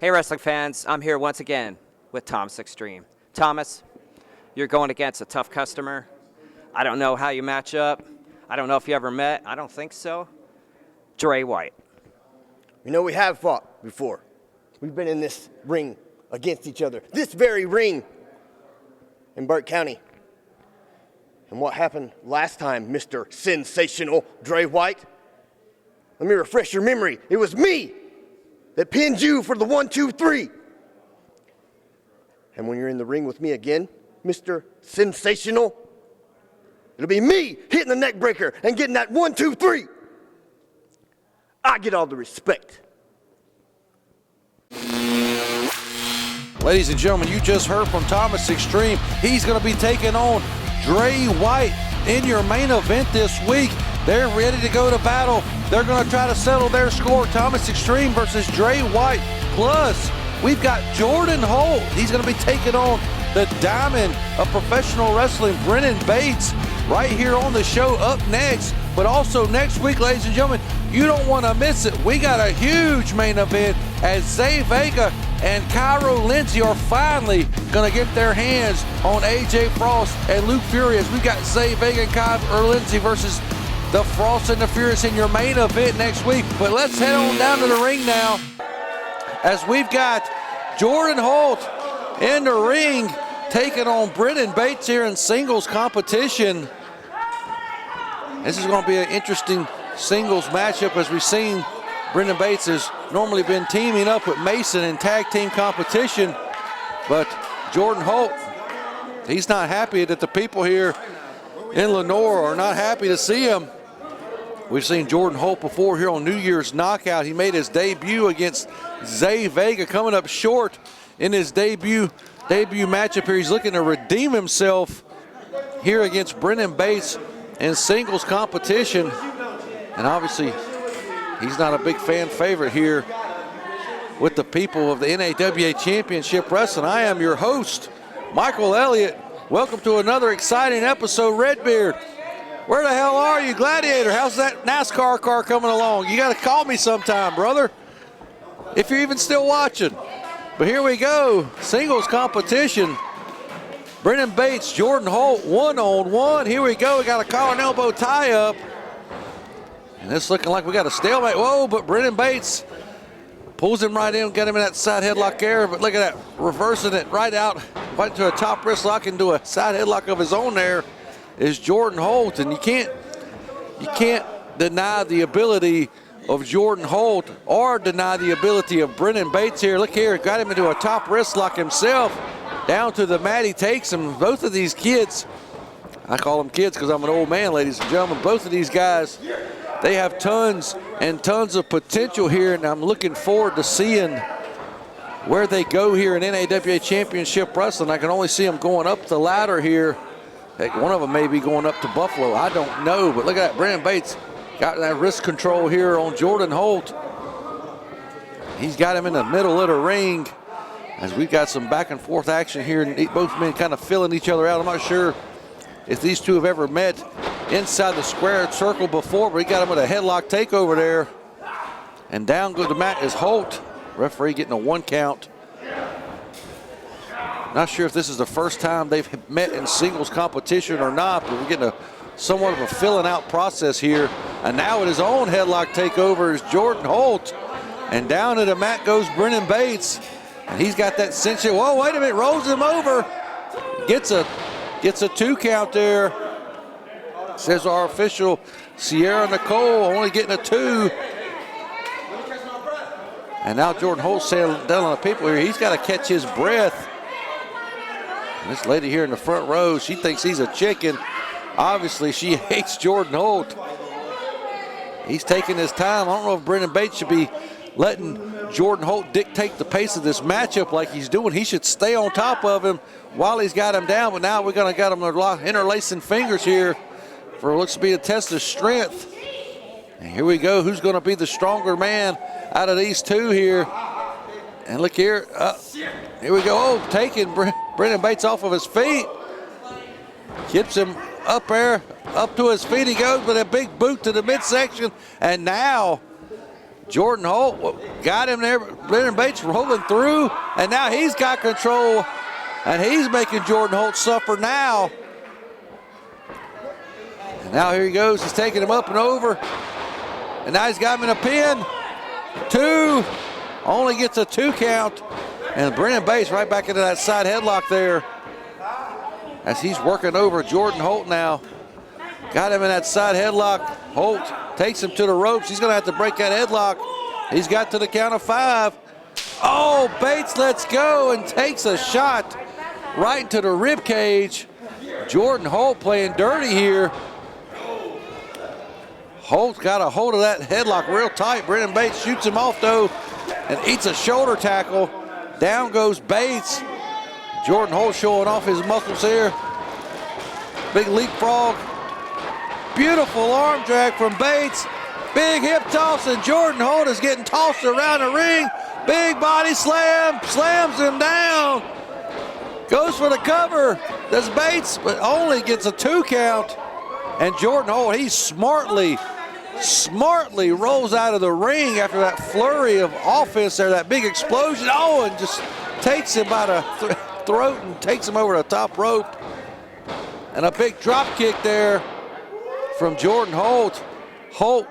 Hey wrestling fans, I'm here once again with Thomas Extreme. Thomas, you're going against a tough customer. I don't know how you match up. I don't know if you ever met. I don't think so. Dre White. You know, we have fought before. We've been in this ring against each other. This very ring in Burke County. And what happened last time, Mr. Sensational Dre White? Let me refresh your memory. It was me that pinned you for the 1, 2, 3. And when you're in the ring with me again, Mr. Sensational, it'll be me hitting the neck breaker and getting that 1, 2, 3. I get all the respect. Ladies and gentlemen, you just heard from Thomas Extreme. He's going to be taking on Dre White in your main event this week. They're ready to go to battle. They're going to try to settle their score. Thomas Extreme versus Dre White. Plus, we've got Jordan Holt. He's going to be taking on the diamond of professional wrestling, Brennan Bates, right here on the show up next. But also next week, ladies and gentlemen, you don't want to miss it. We got a huge main event as Zay Vega and Cairo Lindsay are finally going to get their hands on AJ Frost and Luke Furious. We've got Zay Vega and Cairo Lindsay versus the Frost and the Furious in your main event next week. But let's head on down to the ring now as we've got Jordan Holt in the ring taking on Brennan Bates here in singles competition. This is going to be an interesting singles matchup, as we've seen Brennan Bates has normally been teaming up with Mason in tag team competition, but Jordan Holt, he's not happy that the people here in Lenore are not happy to see him. We've seen Jordan Holt before here on New Year's Knockout. He made his debut against Zay Vega, coming up short in his debut matchup here. He's looking to redeem himself here against Brennan Bates in singles competition. And obviously, he's not a big fan favorite here with the people of the NAWA Championship Wrestling. I am your host, Michael Elliott. Welcome to another exciting episode, Redbeard. Where the hell are you, Gladiator? How's that NASCAR car coming along? You got to call me sometime, brother, if you're even still watching. But here we go, singles competition. Brennan Bates, Jordan Holt, 1-on-1. Here we go, we got a collar and elbow tie-up. And it's looking like we got a stalemate. Whoa, but Brennan Bates pulls him right in, get him in that side headlock there. But look at that, reversing it right out, right to a top wrist lock into a side headlock of his own there is Jordan Holt. And you can't deny the ability of Jordan Holt or deny the ability of Brennan Bates here. Look here, got him into a top wrist lock himself. Down to the mat, he takes him. Both of these kids, I call them kids because I'm an old man, ladies and gentlemen. Both of these guys, they have tons and tons of potential here, and I'm looking forward to seeing where they go here in NAWA Championship Wrestling. I can only see them going up the ladder here. Heck, one of them may be going up to Buffalo. I don't know, but look at that. Brennan Bates got that wrist control here on Jordan Holt. He's got him in the middle of the ring as we've got some back and forth action here, and both men kind of filling each other out. I'm not sure if these two have ever met inside the square circle before, but he got him with a headlock takeover there. And down goes the mat is Holt. Referee getting a 1 count. Not sure if this is the first time they've met in singles competition or not, but we're getting somewhat of a filling out process here. And now with his own headlock takeover is Jordan Holt. And down to the mat goes Brennan Bates. And he's got that cinch. Whoa, wait a minute, rolls him over. Gets a 2 count there. Says our official, Sierra Nicole, only getting a 2. And now Jordan Holt's telling the people here, he's got to catch his breath. And this lady here in the front row, she thinks he's a chicken. Obviously, she hates Jordan Holt. He's taking his time. I don't know if Brennan Bates should be letting Jordan Holt dictate the pace of this matchup like he's doing. He should stay on top of him while he's got him down. But now we're going to get him interlacing fingers here for what looks to be a test of strength. And here we go. Who's going to be the stronger man out of these two here? And look here. Here we go. Oh, taking Brennan Bates off of his feet. Keeps him up there. Up to his feet he goes with a big boot to the midsection. And now Jordan Holt got him there. Brennan Bates rolling through, and now he's got control, and he's making Jordan Holt suffer now. And now here he goes. He's taking him up and over, and now he's got him in a pin. 2, only gets a 2 count, and Brennan Bates right back into that side headlock there as he's working over Jordan Holt now. Got him in that side headlock. Holt takes him to the ropes. He's going to have to break that headlock. He's got to the count of 5. Oh, Bates lets go and takes a shot right into the rib cage. Jordan Holt playing dirty here. Holt got a hold of that headlock real tight. Brennan Bates shoots him off though and eats a shoulder tackle. Down goes Bates. Jordan Holt showing off his muscles here. Big leapfrog. Beautiful arm drag from Bates. Big hip toss, and Jordan Holt is getting tossed around the ring. Big body slam, slams him down. Goes for the cover. Does Bates, but only gets a 2 count. And Jordan Holt, he smartly rolls out of the ring after that flurry of offense there, that big explosion. Oh, and just takes him by the throat and takes him over the top rope. And a big drop kick there from Jordan Holt. Holt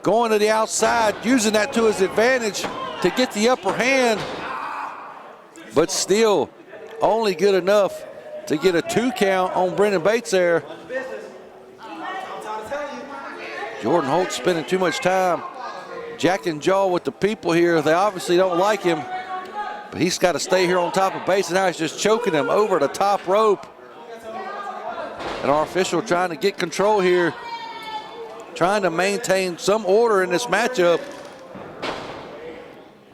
going to the outside, using that to his advantage to get the upper hand, but still only good enough to get a 2 count on Brennan Bates there. Jordan Holt spending too much time jack and jaw with the people here. They obviously don't like him, but he's got to stay here on top of Bates, and now he's just choking him over the top rope. And our official trying to get control here, trying to maintain some order in this matchup.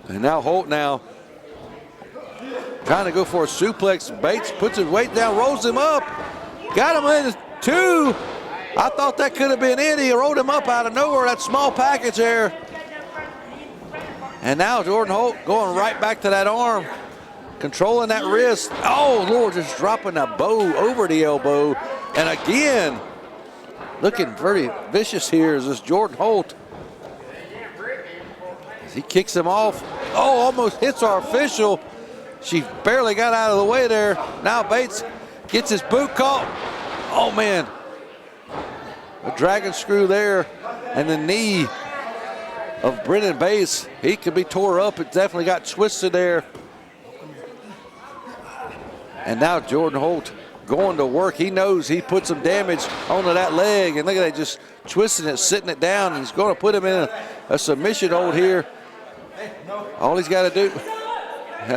And now Holt now trying to go for a suplex. Bates puts his weight down, rolls him up. Got him in 2. I thought that could have been it. He rolled him up out of nowhere, that small package there. And now Jordan Holt going right back to that arm, controlling that wrist. Oh, Lord, just dropping that bow over the elbow. And again, looking very vicious here is this Jordan Holt. As he kicks him off. Oh, almost hits our official. She barely got out of the way there. Now Bates gets his boot caught. Oh, man. A dragon screw there. And the knee of Brennan Bates, he could be tore up. It definitely got twisted there. And now Jordan Holt going to work. He knows he put some damage onto that leg, and look at that, just twisting it, sitting it down, and he's going to put him in a submission hold here. All he's got to do,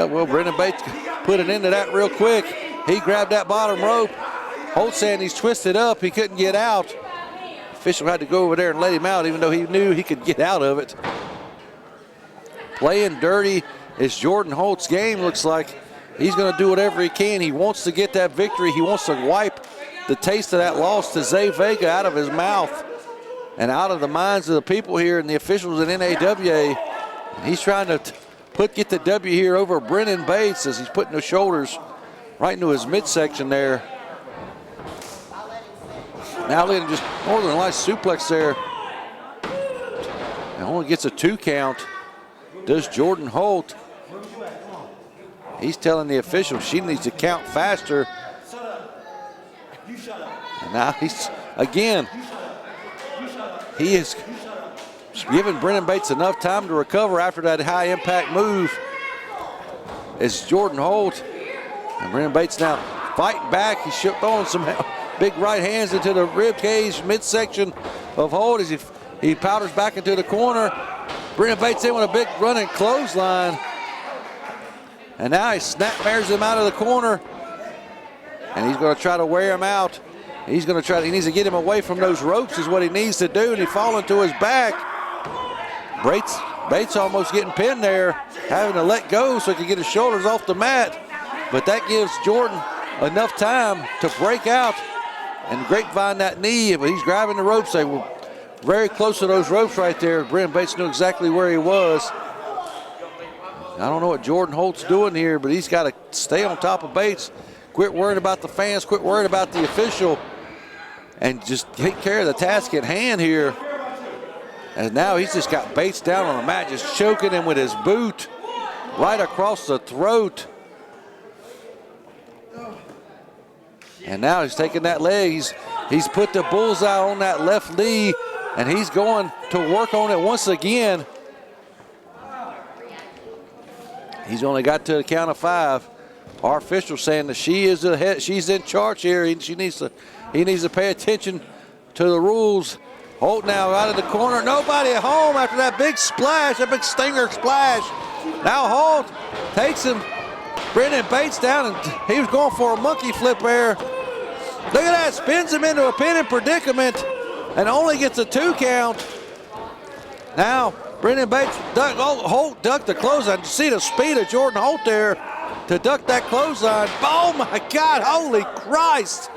well, Brennan Bates put it into that real quick. He grabbed that bottom rope. Holt saying he's twisted up, he couldn't get out. Official had to go over there and let him out, even though he knew he could get out of it. Playing dirty is Jordan Holt's game, looks like. He's going to do whatever he can. He wants to get that victory. He wants to wipe the taste of that loss to Zay Vega out of his mouth and out of the minds of the people here and the officials in NAWA. And he's trying to get the W here over Brennan Bates as he's putting the shoulders right into his midsection there. Now look at just Northern Lights suplex there. And only gets a 2 count. Does Jordan Holt. He's telling the official she needs to count faster. And now he's, again, he is giving Brennan Bates enough time to recover after that high impact move. It's Jordan Holt. And Brennan Bates now fighting back. He's throwing some big right hands into the rib cage midsection of Holt as he powders back into the corner. Brennan Bates in with a big running clothesline. And now he snap-mares him out of the corner. And he's going to try to wear him out. He's going to try, he needs to get him away from those ropes is what he needs to do. And he falling to his back. Bates almost getting pinned there, having to let go so he can get his shoulders off the mat. But that gives Jordan enough time to break out and grapevine that knee. But he's grabbing the ropes. They were very close to those ropes right there. Brennan Bates knew exactly where he was. I don't know what Jordan Holt's doing here, but he's got to stay on top of Bates. Quit worrying about the fans, quit worrying about the official, and just take care of the task at hand here. And now he's just got Bates down on the mat, just choking him with his boot right across the throat. And now he's taking that leg. He's put the bullseye on that left knee, and he's going to work on it once again. He's only got to the count of 5. Our official saying that she's in charge here. He needs to pay attention to the rules. Holt now out of the corner. Nobody at home after that big splash, that big stinger splash. Now Holt takes him, Brennan Bates down, and he was going for a monkey flip there. Look at that, spins him into a pinning predicament and only gets a 2 count. Now Brennan Bates, Holt ducked the clothesline. You see the speed of Jordan Holt there to duck that clothesline. Oh my God, holy Christ.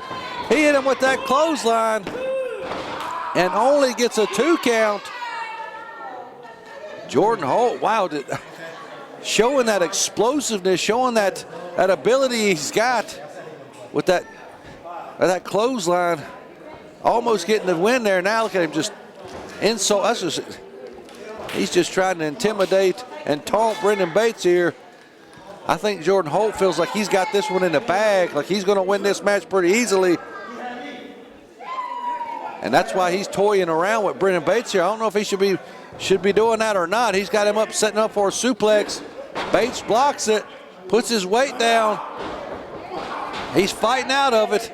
He hit him with that clothesline and only gets a 2 count. Jordan Holt, wow, showing that explosiveness, showing that ability he's got with that clothesline, almost getting the win there. Now look at him just insult. He's just trying to intimidate and taunt Brennan Bates here. I think Jordan Holt feels like he's got this one in the bag, like he's going to win this match pretty easily. And that's why he's toying around with Brennan Bates here. I don't know if he should be doing that or not. He's got him up, setting up for a suplex. Bates blocks it, puts his weight down. He's fighting out of it.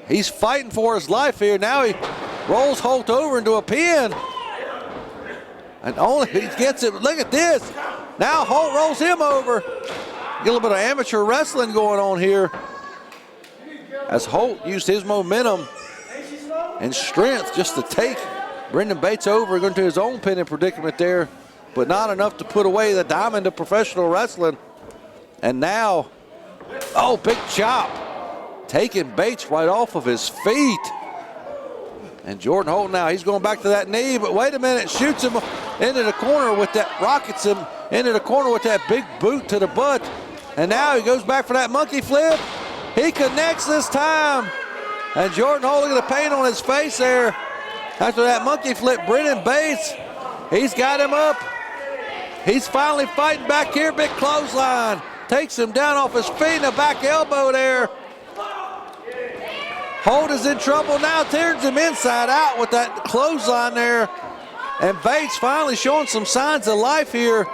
He's fighting for his life here. Now he rolls Holt over into a pin. And only he gets it. Look at this. Now Holt rolls him over. Get a little bit of amateur wrestling going on here, as Holt used his momentum and strength just to take Brennan Bates over, going to his own pinning predicament there, but not enough to put away the diamond of professional wrestling. And now, oh, big chop, taking Bates right off of his feet. And Jordan Holt now, he's going back to that knee, but wait a minute, shoots him into the corner with that, rockets him into the corner with that big boot to the butt. And now he goes back for that monkey flip. He connects this time. And Jordan Holt, look at the pain on his face there. After that monkey flip, Brennan Bates, he's got him up. He's finally fighting back here, big clothesline. Takes him down off his feet, and a back elbow there. Holt is in trouble now, turns him inside out with that clothesline there. And Bates finally showing some signs of life here.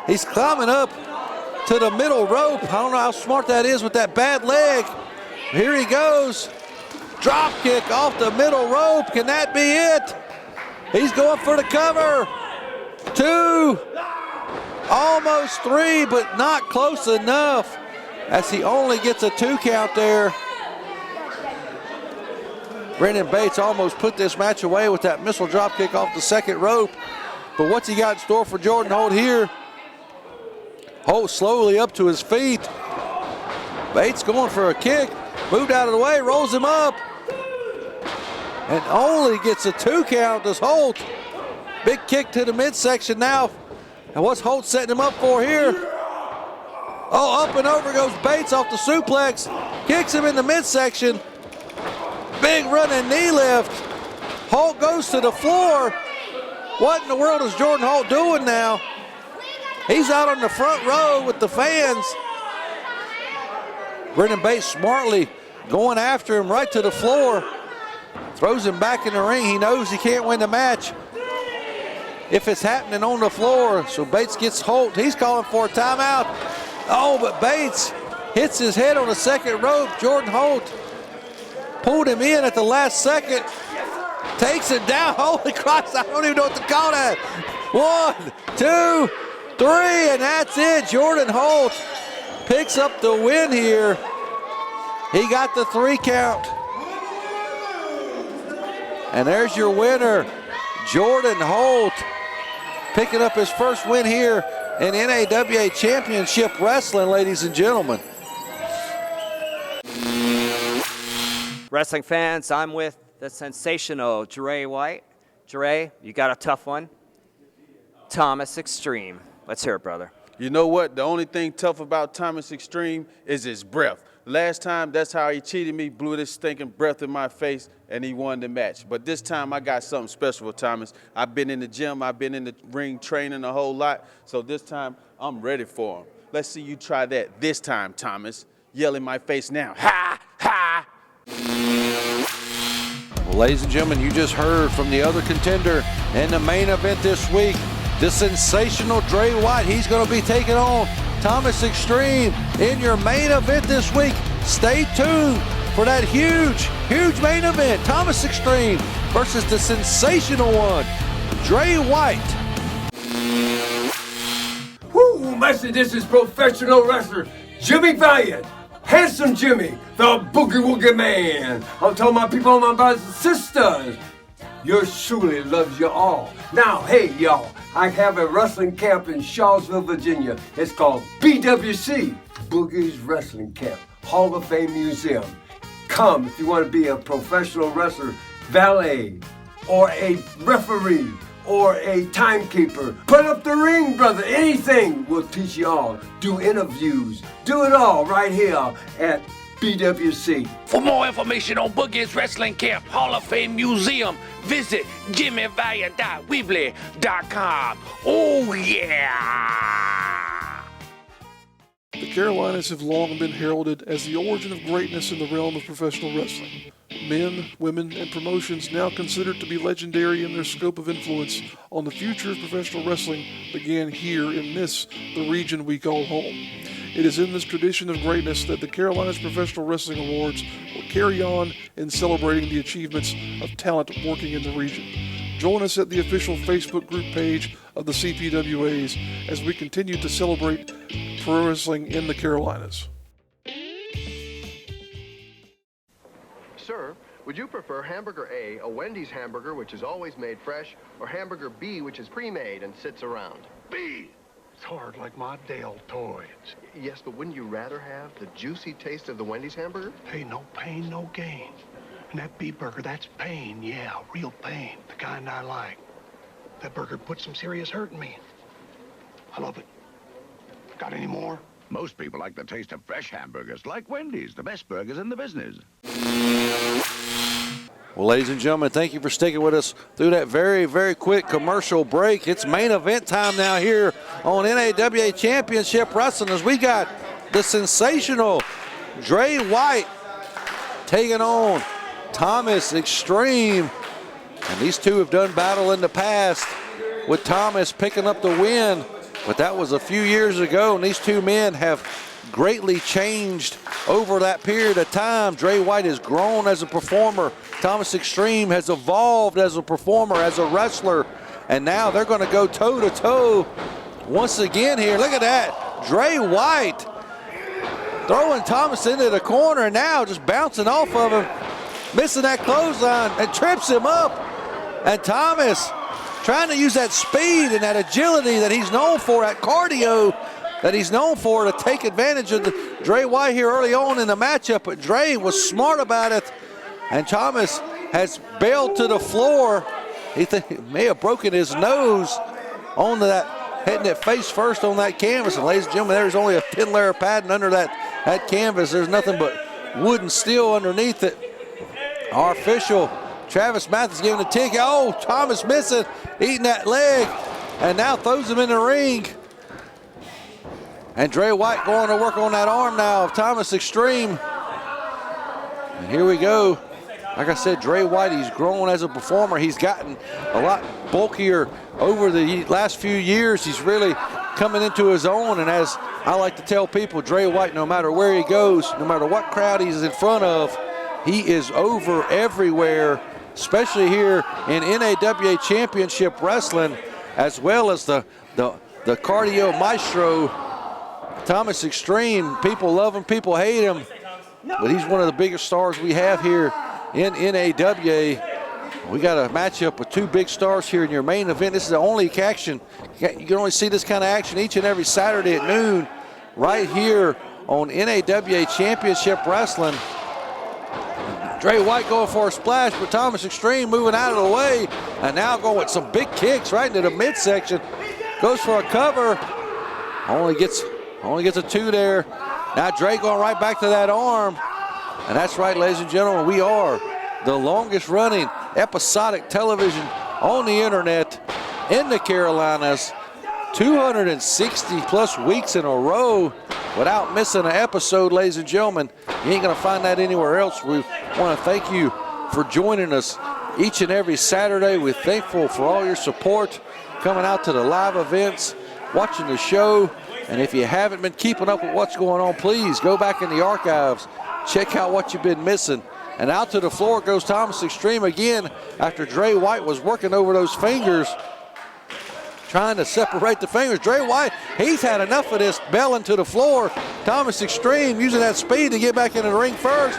He's climbing up to the middle rope. I don't know how smart that is with that bad leg. Here he goes. Drop kick off the middle rope. Can that be it? He's going for the cover. 2, almost 3, but not close enough, as he only gets a 2 count there. Brennan Bates almost put this match away with that missile drop kick off the second rope. But what's he got in store for Jordan Holt here? Holt slowly up to his feet. Bates going for a kick. Moved out of the way, rolls him up. And only gets a 2 count as Holt. Big kick to the midsection now. And what's Holt setting him up for here? Oh, up and over goes Bates off the suplex. Kicks him in the midsection. Big running knee lift. Holt goes to the floor. What in the world is Jordan Holt doing now? He's out on the front row with the fans. Brennan Bates smartly going after him right to the floor. Throws him back in the ring. He knows he can't win the match if it's happening on the floor. So Bates gets Holt. He's calling for a timeout. Oh, but Bates hits his head on the second rope. Jordan Holt pulled him in at the last second. Takes him down. Holy Christ, I don't even know what to call that. 1, 2, 3, and that's it. Jordan Holt picks up the win here. He got the 3 count. And there's your winner, Jordan Holt, picking up his first win here in NAWA Championship Wrestling, ladies and gentlemen. Wrestling fans, I'm with the sensational Dre White. Dre, you got a tough one. Thomas Extreme. Let's hear it, brother. You know what? The only thing tough about Thomas Extreme is his breath. Last time, that's how he cheated me, blew this stinking breath in my face, and he won the match. But this time, I got something special with Thomas. I've been in the gym. I've been in the ring training a whole lot. So this time, I'm ready for him. Let's see you try that this time, Thomas. Yell in my face now. Ha! Ha! Well, ladies and gentlemen, you just heard from the other contender in the main event this week, the sensational Dre White. He's going to be taking on Thomas Extreme in your main event this week. Stay tuned for that huge main event. Thomas Extreme versus the sensational one, Dre White. Whoo, Master, this is professional wrestler Jimmy Valiant. Handsome Jimmy, the Boogie Woogie Man. I'm telling my people, my brothers and sisters, yours truly loves you all. Now, hey, y'all, I have a wrestling camp in Charlottesville, Virginia. It's called BWC, Boogie's Wrestling Camp, Hall of Fame Museum. Come if you want to be a professional wrestler, valet, or a referee, or a timekeeper. Put up the ring, brother. Anything will teach you all. Do interviews. Do it all right here at BWC. For more information on Boogie's Wrestling Camp Hall of Fame Museum, visit jimmyvaliant.weebly.com. Oh, yeah! The Carolinas have long been heralded as the origin of greatness in the realm of professional wrestling. Men, women, and promotions now considered to be legendary in their scope of influence on the future of professional wrestling began here in this, the region we call home. It is in this tradition of greatness that the Carolinas Professional Wrestling Awards will carry on in celebrating the achievements of talent working in the region. Join us at the official Facebook group page of the CPWAs as we continue to celebrate pro wrestling in the Carolinas. Sir, would you prefer hamburger A Wendy's hamburger, which is always made fresh, or hamburger B, which is pre-made and sits around? B. It's hard like my deltoids. Yes, but wouldn't you rather have the juicy taste of the Wendy's hamburger? Hey, no pain, no gain. And that beef burger, that's pain, yeah, real pain, the kind I like. That burger put some serious hurt in me. I love it. Got any more? Most people like the taste of fresh hamburgers, like Wendy's, the best burgers in the business. Well, ladies and gentlemen, thank you for sticking with us through that very quick commercial break. It's main event time now here on NAWA Championship Wrestling as we got the sensational Dre White taking on Thomas Extreme. And these two have done battle in the past with Thomas picking up the win, but that was a few years ago, and these two men have greatly changed over that period of time. Dre White has grown as a performer. Thomas Extreme has evolved as a performer, as a wrestler, and now they're going to go toe-to-toe once again here. Look at that. Dre White throwing Thomas into the corner, and now just bouncing off of him, missing that clothesline, and trips him up. And Thomas trying to use that speed and that agility that he's known for, that cardio that he's known for, to take advantage of Dre White here early on in the matchup. But Dre was smart about it, and Thomas has bailed to the floor. He may have broken his nose onto that, hitting it face first on that canvas. And ladies and gentlemen, there's only a thin layer of padding under that canvas. There's nothing but wood and steel underneath it. Our official, Travis Mathis, giving a ticket. Oh, Thomas missing, eating that leg, and now throws him in the ring. And Dre White going to work on that arm now of Thomas Extreme. And here we go. Like I said, Dre White, he's grown as a performer. He's gotten a lot bulkier over the last few years. He's really coming into his own. And as I like to tell people, Dre White, no matter where he goes, no matter what crowd he's in front of, he is over everywhere, especially here in NAWA Championship Wrestling, as well as the cardio maestro, Thomas Extreme. People love him, people hate him, but he's one of the biggest stars we have here in NAWA. We got a matchup with two big stars here in your main event. This is the only action. You can only see this kind of action each and every Saturday at noon right here on NAWA Championship Wrestling. Dre White going for a splash, but Thomas Extreme moving out of the way, and now going with some big kicks right into the midsection. Goes for a cover, Only gets a 2 there. Now Dre going right back to that arm. And that's right, ladies and gentlemen, we are the longest running episodic television on the internet in the Carolinas. 260 plus weeks in a row without missing an episode, ladies and gentlemen. You ain't gonna find that anywhere else. We wanna thank you for joining us each and every Saturday. We're thankful for all your support, coming out to the live events, watching the show. And if you haven't been keeping up with what's going on, please go back in the archives, check out what you've been missing. And out to the floor goes Thomas Extreme again after Dre White was working over those fingers, trying to separate the fingers. Dre White, he's had enough of this, belling to the floor. Thomas Extreme using that speed to get back into the ring first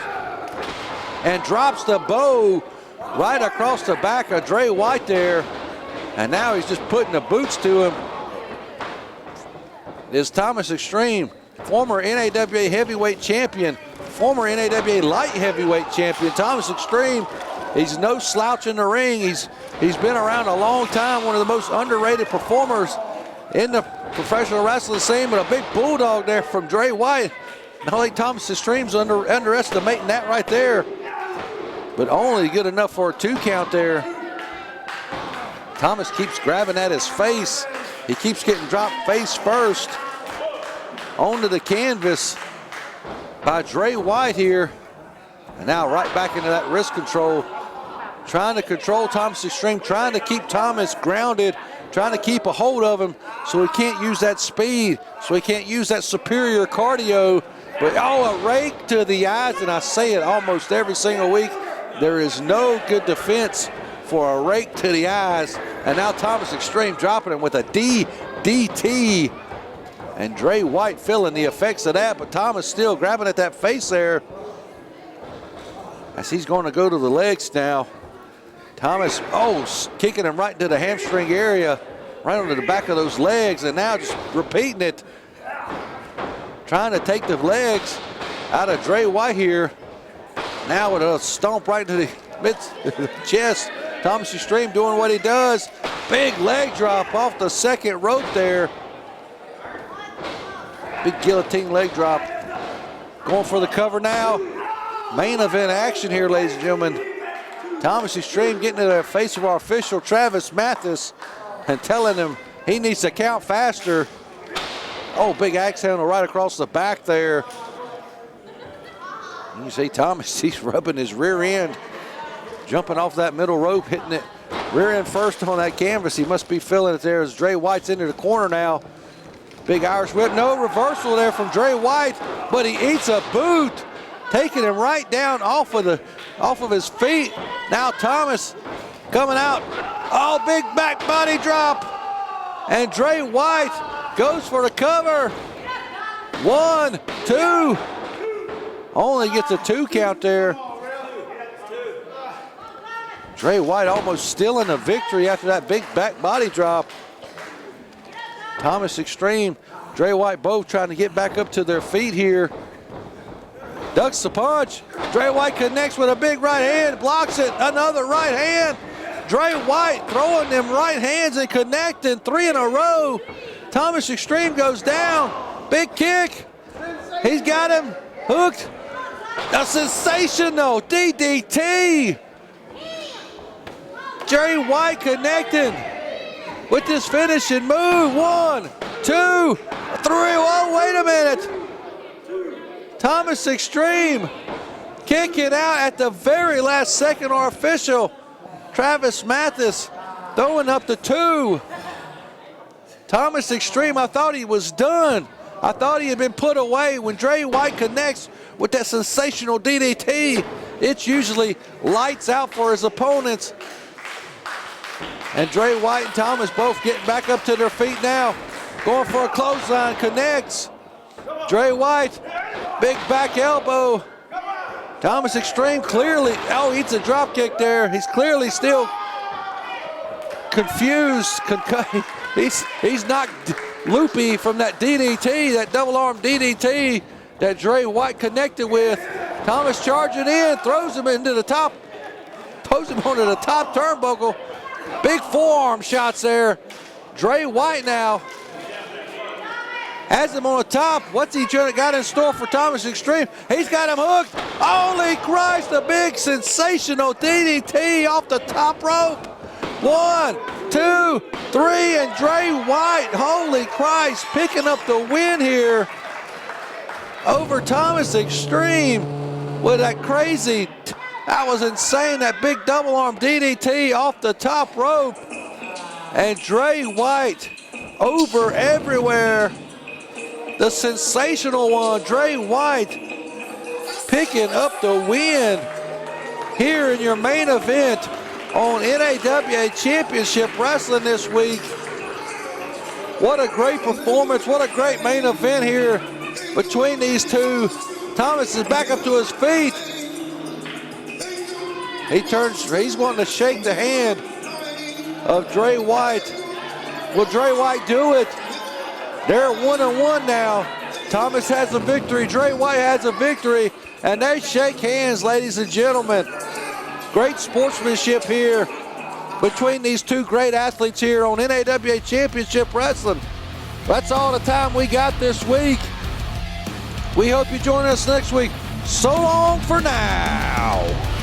and drops the bow right across the back of Dre White there. And now he's just putting the boots to him. It is Thomas Extreme, former NAWA heavyweight champion, former NAWA light heavyweight champion. Thomas Extreme, he's no slouch in the ring. He's been around a long time, one of the most underrated performers in the professional wrestling scene, but a big bulldog there from Dre White. I don't think Thomas Extreme's underestimating that right there, but only good enough for a 2 count there. Thomas keeps grabbing at his face. He keeps getting dropped face first onto the canvas by Dre White here. And now right back into that wrist control, trying to control Thomas Extreme, trying to keep Thomas grounded, trying to keep a hold of him so he can't use that speed, so he can't use that superior cardio. But oh, a rake to the eyes, and I say it almost every single week, there is no good defense for a rake to the eyes. And now Thomas Extreme dropping him with a DDT. And Dre White feeling the effects of that, but Thomas still grabbing at that face there as he's going to go to the legs now. Thomas, kicking him right into the hamstring area, right onto the back of those legs, and now just repeating it, trying to take the legs out of Dre White here. Now with a stomp right into the chest. Thomas Extreme doing what he does. Big leg drop off the second rope there. Big guillotine leg drop. Going for the cover now. Main event action here, ladies and gentlemen. Thomas Extreme getting to the face of our official, Travis Mathis, and telling him he needs to count faster. Oh, big axe handle right across the back there. You see Thomas, he's rubbing his rear end, jumping off that middle rope, hitting it rear end first on that canvas. He must be feeling it there as Dre White's into the corner now. Big Irish whip, no reversal there from Dre White, but he eats a boot, taking him right down off of his feet. Now Thomas coming out. Oh, big back body drop. And Dre White goes for the cover. 1, 2. Only gets a 2 count there. Dre White almost stealing the victory after that big back body drop. Thomas Extreme, Dre White both trying to get back up to their feet here. Ducks the punch. Dre White connects with a big right hand, blocks it, another right hand. Dre White throwing them right hands and connecting 3 in a row. Thomas Extreme goes down. Big kick. He's got him hooked. A sensational DDT. Dre White connecting with this finishing move. 1, 2, 3. Oh, wait a minute. Thomas Extreme kicking out at the very last second. Our official, Travis Mathis, throwing up the 2. Thomas Extreme, I thought he was done. I thought he had been put away. When Dre White connects with that sensational DDT, it's usually lights out for his opponents. And Dre White and Thomas both getting back up to their feet now. Going for a clothesline, connects. Dre White, big back elbow. Thomas Extreme clearly, eats a drop kick there. He's clearly still confused. He's not loopy from that DDT, that double arm DDT that Dre White connected with. Thomas charging in, throws him into the top, throws him onto the top turnbuckle. Big forearm shots there. Dre White now Has him on the top. What's he got in store for Thomas Extreme? He's got him hooked. Holy Christ, a big sensational DDT off the top rope. 1, 2, 3, and Dre White, holy Christ, picking up the win here over Thomas Extreme with that crazy, that was insane, that big double arm DDT off the top rope. And Dre White over everywhere. The sensational one, Dre White, picking up the win here in your main event on NAWA Championship Wrestling this week. What a great performance, what a great main event here between these two. Thomas is back up to his feet. He's wanting to shake the hand of Dre White. Will Dre White do it? They're 1-1 now. Thomas has a victory, Dre White has a victory, and they shake hands, ladies and gentlemen. Great sportsmanship here between these two great athletes here on NAWA Championship Wrestling. That's all the time we got this week. We hope you join us next week. So long for now.